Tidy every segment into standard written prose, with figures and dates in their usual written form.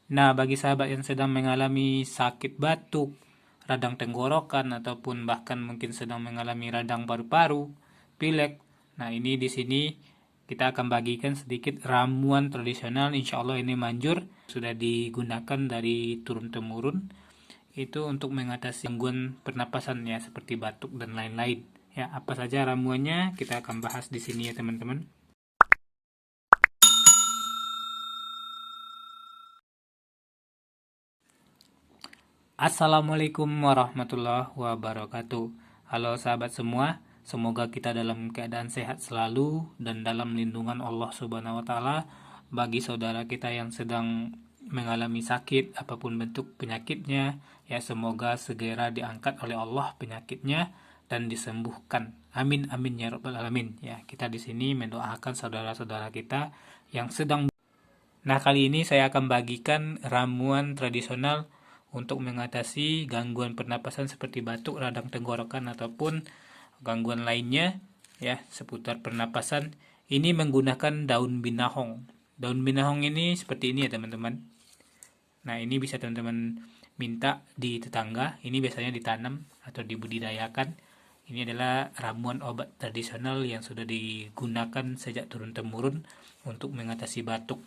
Nah, bagi sahabat yang sedang mengalami sakit batuk, radang tenggorokan, ataupun bahkan mungkin sedang mengalami radang paru-paru, pilek. Nah, ini di sini kita akan bagikan sedikit ramuan tradisional, insya Allah ini manjur, sudah digunakan dari turun-temurun, itu untuk mengatasi gangguan pernapasan ya, seperti batuk dan lain-lain. Ya, apa saja ramuannya kita akan bahas di sini ya teman-teman. Assalamualaikum warahmatullahi wabarakatuh. Halo sahabat semua, semoga kita dalam keadaan sehat selalu dan dalam lindungan Allah Subhanahu wa taala. Bagi saudara kita yang sedang mengalami sakit apapun bentuk penyakitnya, ya semoga segera diangkat oleh Allah penyakitnya dan disembuhkan. Amin amin ya rabbal alamin. Ya, kita di sini mendoakan saudara-saudara kita yang sedang. Nah, kali ini saya akan bagikan ramuan tradisional untuk mengatasi gangguan pernapasan seperti batuk, radang tenggorokan ataupun gangguan lainnya ya seputar pernapasan. Ini menggunakan daun binahong. Daun binahong ini seperti ini ya teman-teman. Nah, ini bisa teman-teman minta di tetangga. Ini biasanya ditanam atau dibudidayakan. Ini adalah ramuan obat tradisional yang sudah digunakan sejak turun-temurun untuk mengatasi batuk.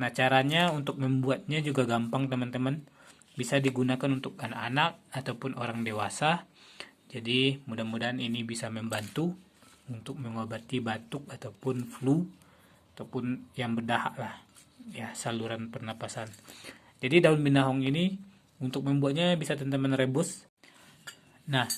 Nah, caranya untuk membuatnya juga gampang teman-teman. Bisa digunakan untuk anak-anak ataupun orang dewasa. Jadi, mudah-mudahan ini bisa membantu untuk mengobati batuk ataupun flu ataupun yang berdahak lah, ya, saluran pernapasan. Jadi, daun binahong ini untuk membuatnya bisa teman-teman rebus. Nah,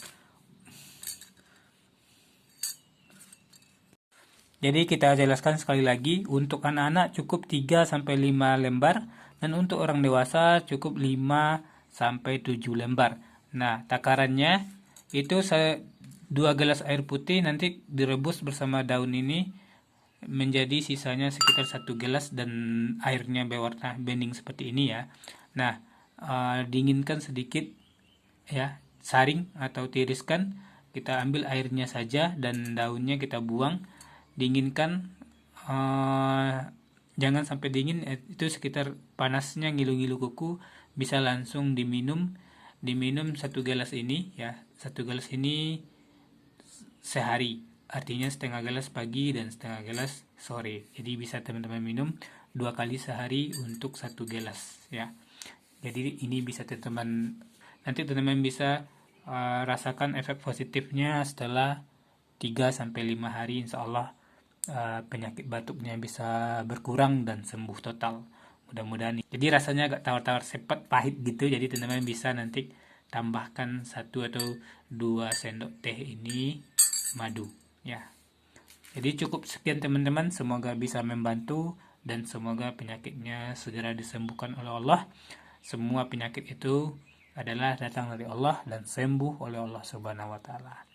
jadi kita jelaskan sekali lagi, untuk anak-anak cukup 3-5 lembar dan untuk orang dewasa cukup 5-7 lembar. Nah, takarannya itu 2 gelas air putih nanti direbus bersama daun ini menjadi sisanya sekitar 1 gelas dan airnya berwarna bening seperti ini ya. Nah, dinginkan sedikit ya, saring atau tiriskan, kita ambil airnya saja dan daunnya kita buang, dinginkan, jangan sampai dingin, itu sekitar panasnya ngilu-ngilu kuku, bisa langsung diminum 1 gelas ini ya, 1 gelas ini sehari, artinya setengah gelas pagi dan setengah gelas sore. Jadi bisa teman-teman minum 2 kali sehari untuk 1 gelas ya. Jadi ini bisa teman-teman, nanti teman-teman bisa rasakan efek positifnya setelah 3-5 hari, insya Allah penyakit batuknya bisa berkurang dan sembuh total. Mudah-mudahan. Jadi rasanya agak tawar-tawar sepet pahit gitu. Jadi teman-teman bisa nanti tambahkan 1 atau 2 sendok teh ini madu ya. Jadi cukup sekian teman-teman, semoga bisa membantu dan semoga penyakitnya segera disembuhkan oleh Allah. Semua penyakit itu adalah datang dari Allah dan sembuh oleh Allah Subhanahu wa taala.